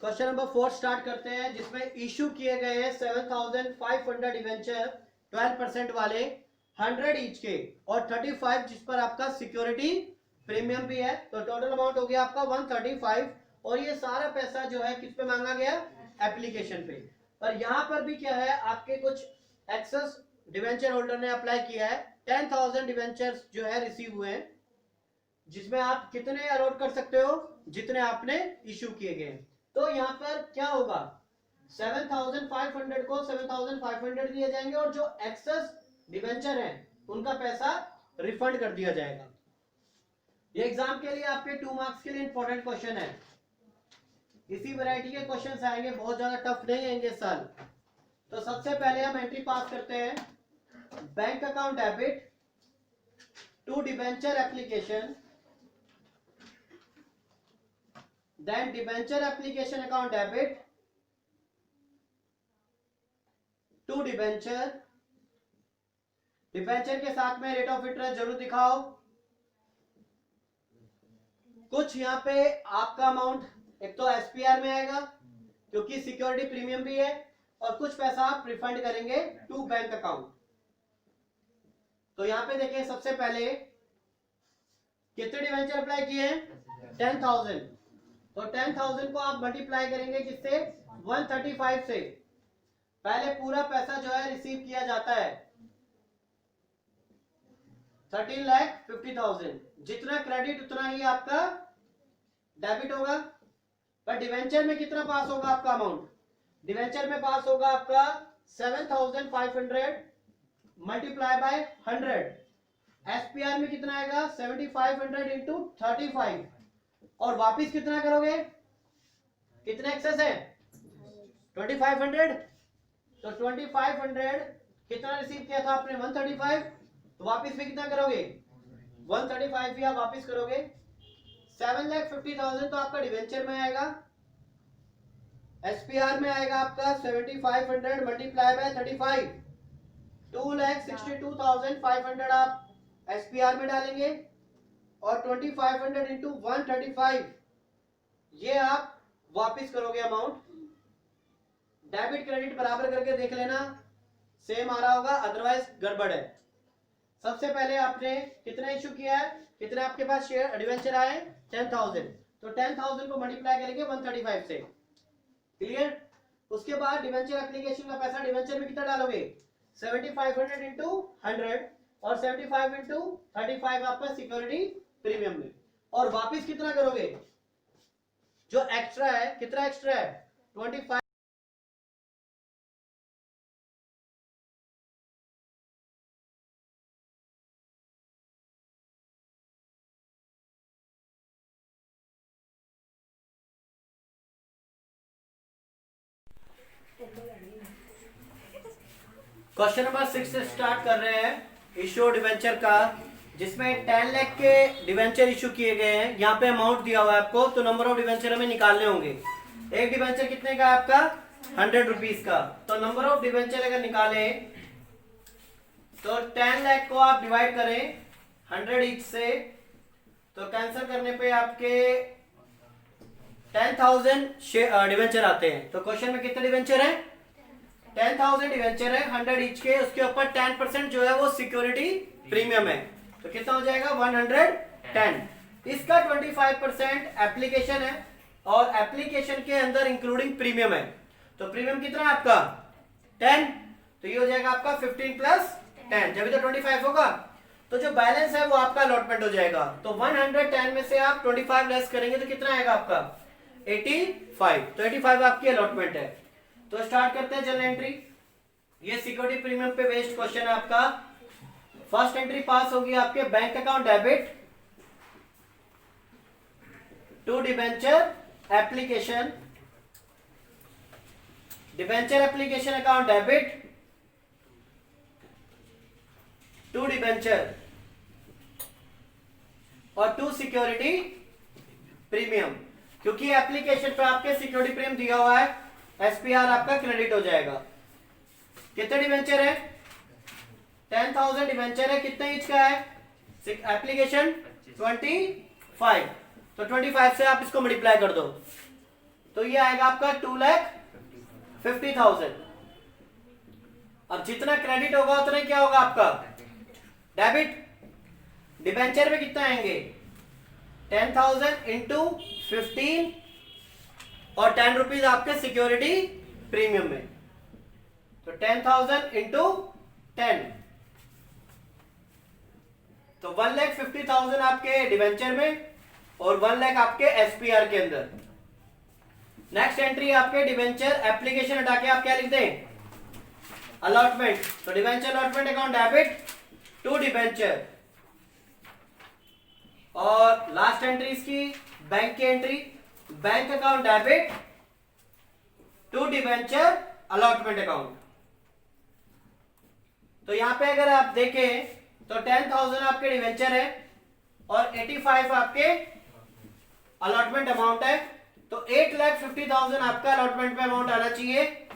Question number 4 start करते हैं, जिसमें इशू किए गए हैं 7500 डिवेंचर 12% वाले 100 ईच के और 35 जिस पर आपका सिक्योरिटी प्रीमियम भी है। तो टोटल अमाउंट हो गया आपका 135 और ये सारा पैसा जो है किस पे मांगा गया? एप्लीकेशन पे। पर यहाँ पर भी क्या है, आपके कुछ एक्सेस डिवेंचर होल्डर ने अप्लाई किया है। 10,000 डिवेंचर जो है रिसीव हुए हैं, जिसमें आप कितने अलॉट कर सकते हो? जितने आपने इशू किए गए। तो यहाँ पर क्या होगा, 7,500 को 7,500 दिए जाएंगे और जो एक्सेस डिवेंचर है उनका पैसा रिफंड कर दिया जाएगा। ये एग्जाम के लिए आपके 2 मार्क्स के लिए इंपॉर्टेंट क्वेश्चन है। इसी वैरायटी के क्वेश्चंस आएंगे, बहुत ज्यादा टफ नहीं आएंगे इस साल। तो सबसे पहले हम एंट्री पास करते हैं। Bank account debit to debenture application, then debenture application account debit to debenture. Debenture के साथ में रेट ऑफ इंटरेस्ट जरूर दिखाओ। कुछ यहाँ पे आपका अमाउंट एक तो एसपीआर में आएगा क्योंकि सिक्योरिटी प्रीमियम भी है, और कुछ पैसा आप रिफंड करेंगे टू बैंक अकाउंट। तो यहाँ पे देखें, सबसे पहले कितने डिवेंचर अप्लाई किए हैं? 10,000। तो 10,000 को आप मल्टीप्लाई करेंगे किससे? 135 से। पहले पूरा पैसा जो है रिसीव किया जाता है 13,50,000। जितना क्रेडिट उतना ही आपका डेबिट होगा। पर डिवेंचर में कितना पास होगा आपका अमाउंट? डिवेंचर में पास होगा आपका 7,500 मल्टीप्लाई बाय 100। एसपीआर में कितना आएगा? 7,500 इंटू 35। और वापिस कितना करोगे? कितने एक्सेस है? 2,500। तो 2,500 कितना रिसीव किया था आपने? 135। तो वापिस में कितना करोगे? 135 भी आप वापिस करोगे। 7,50,000 तो आपका डिवेंचर में आएगा। एसपीआर में आएगा आपका 7,500 मल्टीप्लाई बाय 35। 2,62,500 आप एसपीआर में डालेंगे और 2,500 इंटू 135 ये आप वापिस करोगे अमाउंट। डेबिट क्रेडिट बराबर करके देख लेना, सेम आ रहा होगा, अदरवाइज गड़बड़ है। सबसे पहले आपने कितना इशू किया है? कितने आपके पास शेयर डिवेंचर आए? 10,000। तो 10,000 को मल्टीप्लाई करेंगे 135 से। क्लियर? उसके बाद डिवेंचर एप्लीकेशन का पैसा डिवेंचर में कितना डालोगे? 7,500 इंटू 100 और 75 इंटू 35 आपका सिक्योरिटी प्रीमियम में। और वापिस कितना करोगे? जो एक्स्ट्रा है, कितना एक्स्ट्रा है? 25। क्वेश्चन नंबर 6 से स्टार्ट कर रहे हैं इशू डिवेंचर का, जिसमें 10 लाख के डिवेंचर इशू किए गए हैं। यहाँ पे अमाउंट दिया हुआ है आपको, तो नंबर ऑफ डिवेंचर हमें निकालने होंगे। एक डिवेंचर कितने का है आपका? 100 रुपीज का। तो नंबर ऑफ डिवेंचर अगर निकाले तो 10 लाख को आप डिवाइड करें 100 ईच से, तो कैंसिल करने पे आपके 10,000 डिवेंचर आते हैं। तो क्वेश्चन में कितने डिवेंचर है? 10,000 डिवेंचर है 100 ईच के, उसके ऊपर 10% जो है वो सिक्योरिटी प्रीमियम है। तो कितना हो जाएगा? 110। इसका 25% एप्लीकेशन है और एप्लीकेशन के अंदर इंक्लूडिंग प्रीमियम है। तो प्रीमियम कितना है आपका? 10। तो ये हो जाएगा आपका 15 प्लस 10, जब तो 25 होगा। तो जो बैलेंस है वो आपका अलॉटमेंट हो जाएगा। तो 110 में से आप 25 लेस करेंगे तो कितना आएगा आपका? 85। तो 85 आपकी अलॉटमेंट है। तो स्टार्ट करते हैं जनरल एंट्री। ये सिक्योरिटी प्रीमियम पे बेस्ड क्वेश्चन है आपका। फर्स्ट एंट्री पास होगी आपके bank account debit to debenture application, debenture application account debit to debenture और टू सिक्योरिटी प्रीमियम। क्योंकि एप्लीकेशन पे आपके सिक्योरिटी प्रीमियम दिया हुआ है, एसपीआर आपका क्रेडिट हो जाएगा। कितने डिवेंचर है? 10,000 डिवेंचर है। कितने ईच का है एप्लीकेशन? 25। तो 25 से आप इसको मल्टीप्लाई कर दो। तो ये आएगा आपका 2,50,000। अब जितना क्रेडिट होगा उतना क्या होगा आपका डेबिट। डिबेंचर में कितना आएंगे 10,000 इंटू 15 और 10 रुपीज आपके सिक्योरिटी प्रीमियम में, तो 10,000 इंटू 10, तो 1,50,000 आपके डिबेंचर में और 1 लाख आपके एसपीआर के अंदर। नेक्स्ट एंट्री आपके डिबेंचर एप्लीकेशन हटा के आप क्या लिखते हैं अलॉटमेंट, तो debenture allotment account debit to debenture, और लास्ट एंट्री इसकी बैंक की entry bank account debit to debenture allotment account. तो यहां पे अगर आप देखें तो 10,000 आपके डिबेंचर है और 85 आपके अलॉटमेंट अमाउंट है, तो 8,50,000 आपका अलॉटमेंट पे अमाउंट आना चाहिए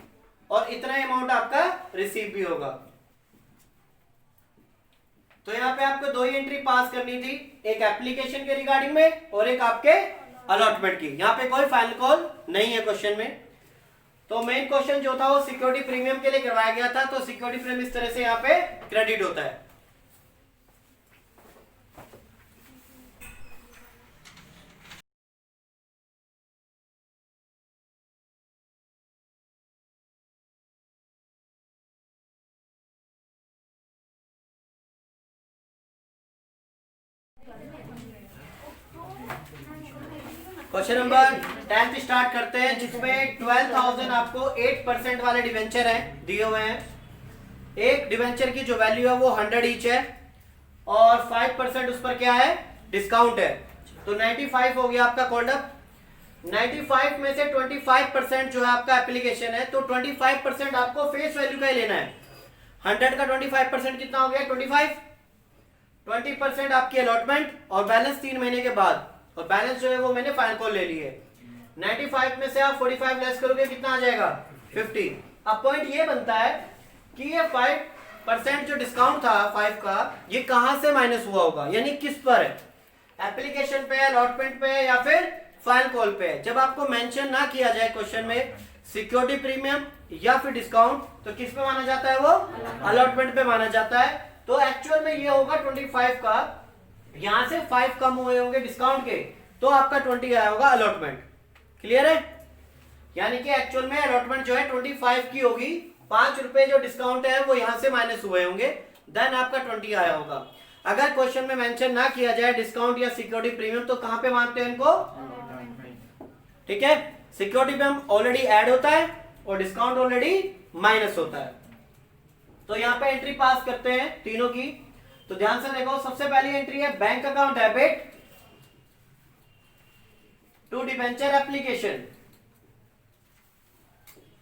और इतना अमाउंट आपका रिसीव भी होगा। तो यहाँ पे आपको दो ही एंट्री पास करनी थी, एक एप्लीकेशन के रिगार्डिंग में और एक आपके अलॉटमेंट की। यहाँ पे कोई फाइनल कॉल नहीं है क्वेश्चन में। तो मेन क्वेश्चन जो था वो सिक्योरिटी प्रीमियम के लिए करवाया गया था, तो सिक्योरिटी प्रीमियम इस तरह से यहाँ पे क्रेडिट होता है। क्वेश्चन नंबर 10 स्टार्ट करते हैं, जिसमें 12,000 आपको 8% वाले डिवेंचर हैं दिए हुए हैं। एक डिवेंचर की जो वैल्यू है वो 100 ईच है और 5% उस पर क्या है डिस्काउंट है, तो 95 हो गया आपका कॉल्ड अप। 95 में से 25% जो है आपका एप्लीकेशन है, तो 25% आपको फेस वैल्यू का ही लेना है। 100 का 25% कितना हो गया 25, 20% आपकी अलॉटमेंट और बैलेंस 3 महीने के बाद, और बैलेंस जो है वो मैंने फाइनल कॉल ले ली है। 95 में से आप 45 लेस करोगे कितना आ जाएगा 50। अब पॉइंट ये बनता है कि ये 5% जो डिस्काउंट था 5 का, ये कहां से माइनस हुआ होगा, यानी किस पर है, एप्लीकेशन पे, अलॉटमेंट पे या फिर फाइनल कॉल पे। जब आपको मेंशन ना किया जाए क्वेश्चन में सिक्योरिटी प्रीमियम या फिर डिस्काउंट, तो किस पे माना जाता है वो अलॉटमेंट पे माना जाता है। तो एक्चुअल में ये होगा 25 का, यहां से 5 कम हुए होंगे डिस्काउंट के, तो आपका 20 आया होगा अलॉटमेंट। क्लियर है, यानी कि एक्चुअल में अलॉटमेंट जो है 25 की होगी, 5 रुपए जो डिस्काउंट है वो यहां से माइनस हुए होंगे, देन आपका 20 आया होगा। अगर क्वेश्चन में मेंशन ना किया जाए डिस्काउंट या सिक्योरिटी प्रीमियम, तो कहां पे मानते हैं इनको, ठीक है, सिक्योरिटी प्रीमियम ऑलरेडी ऐड होता है और डिस्काउंट ऑलरेडी माइनस होता है। तो यहां पे एंट्री पास करते हैं तीनों की। तो ध्यान से देखो, सबसे पहली एंट्री है bank account debit to debenture application.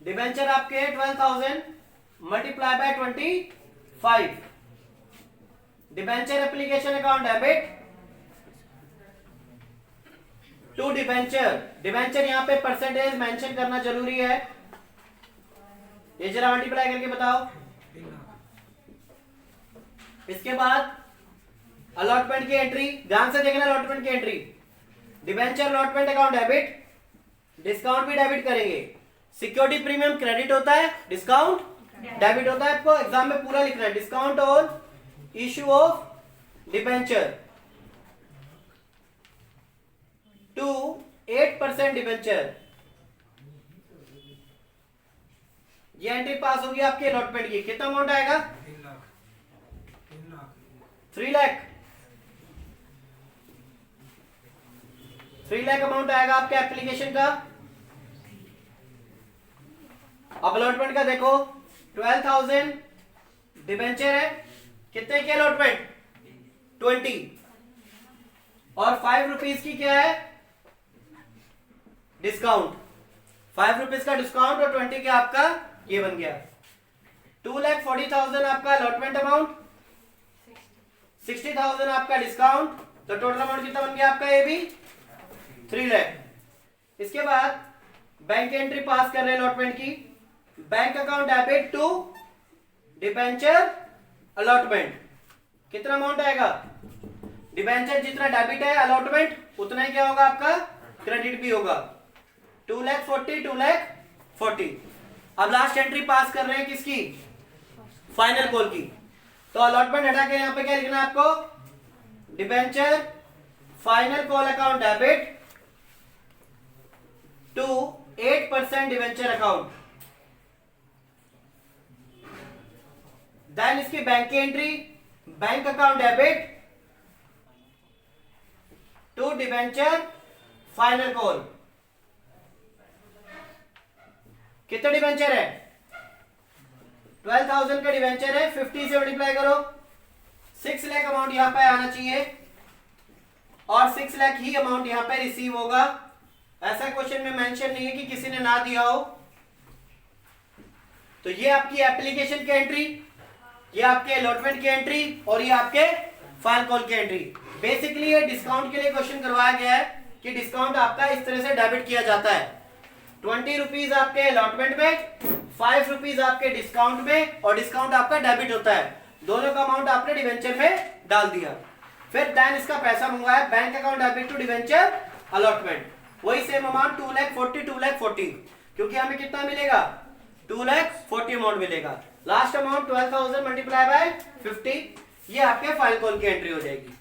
Debenture आपके 12,000 multiply by 25, debenture application account debit to debenture. Debenture यहां पे परसेंटेज मेंशन करना जरूरी है, ये जरा मल्टीप्लाई करके बताओ। इसके बाद अलॉटमेंट की एंट्री, ध्यान से देखना अलॉटमेंट की entry, debenture allotment account debit, discount भी डेबिट करेंगे। सिक्योरिटी प्रीमियम क्रेडिट होता है, डिस्काउंट डेबिट होता है। आपको एग्जाम में पूरा लिखना है, discount on issue of debenture to 8% debenture. ये एंट्री पास होगी आपके अलॉटमेंट की, कितना अमाउंट आएगा 3 लाख, 3 लाख अमाउंट आएगा आपके एप्लीकेशन का। अब अलॉटमेंट का देखो, 12,000 डिबेंचर है, कितने की अलॉटमेंट 20, और 5 रुपीज की क्या है डिस्काउंट, 5 रुपीज का डिस्काउंट और 20 का आपका ये बन गया 2,40,000 आपका अलॉटमेंट अमाउंट, 60,000 आपका डिस्काउंट, तो टोटल अमाउंट कितना बन गया आपका ये भी 3 लाख। इसके बाद बैंक एंट्री पास कर रहे हैं अलॉटमेंट की, bank account debit to debenture allotment, कितना अमाउंट आएगा, डिबेंचर जितना डेबिट है अलॉटमेंट उतना ही क्या होगा आपका क्रेडिट भी होगा, 2,40,000 2,40,000। अब लास्ट एंट्री पास कर रहे हैं किसकी? फाइनल कॉल की। तो अलॉटमेंट हटा के यहां पे क्या लिखना है आपको? Debenture final call account debit to 8% debenture account. Then इसकी बैंक की entry, bank account debit to debenture final call. कितने डिबेंचर है? 12,000 का डिबेंचर है, 50 से मल्टीप्लाई करो, 6 लाख अमाउंट यहां पे आना चाहिए और 6 लाख ही अमाउंट यहां पे रिसीव होगा। ऐसा क्वेश्चन में मेंशन नहीं है कि किसी ने ना दिया हो। तो ये आपकी एप्लीकेशन की एंट्री, ये आपके अलॉटमेंट की एंट्री और ये आपके फाइनल कॉल की एंट्री। बेसिकली ये डिस्काउंट के लिए क्वेश्चन करवाया गया है कि डिस्काउंट आपका इस तरह से डेबिट किया जाता है। 20 रुपीज आपके अलॉटमेंट में, 5 रुपीज आपके डिस्काउंट में और डिस्काउंट आपका डेबिट होता है। दोनों का अमाउंट आपने डिवेंचर में डाल दिया। फिर देन इसका पैसा मंगवाया bank account debit to debenture allotment, वही सेम अमाउंट 2,40,000 2,40,000, क्योंकि हमें कितना मिलेगा? 2,40,000 अमाउंट मिलेगा। लास्ट अमाउंट 12,000 मल्टीप्लाई बाय 50, ये आपके फाइनल कॉल की एंट्री हो जाएगी।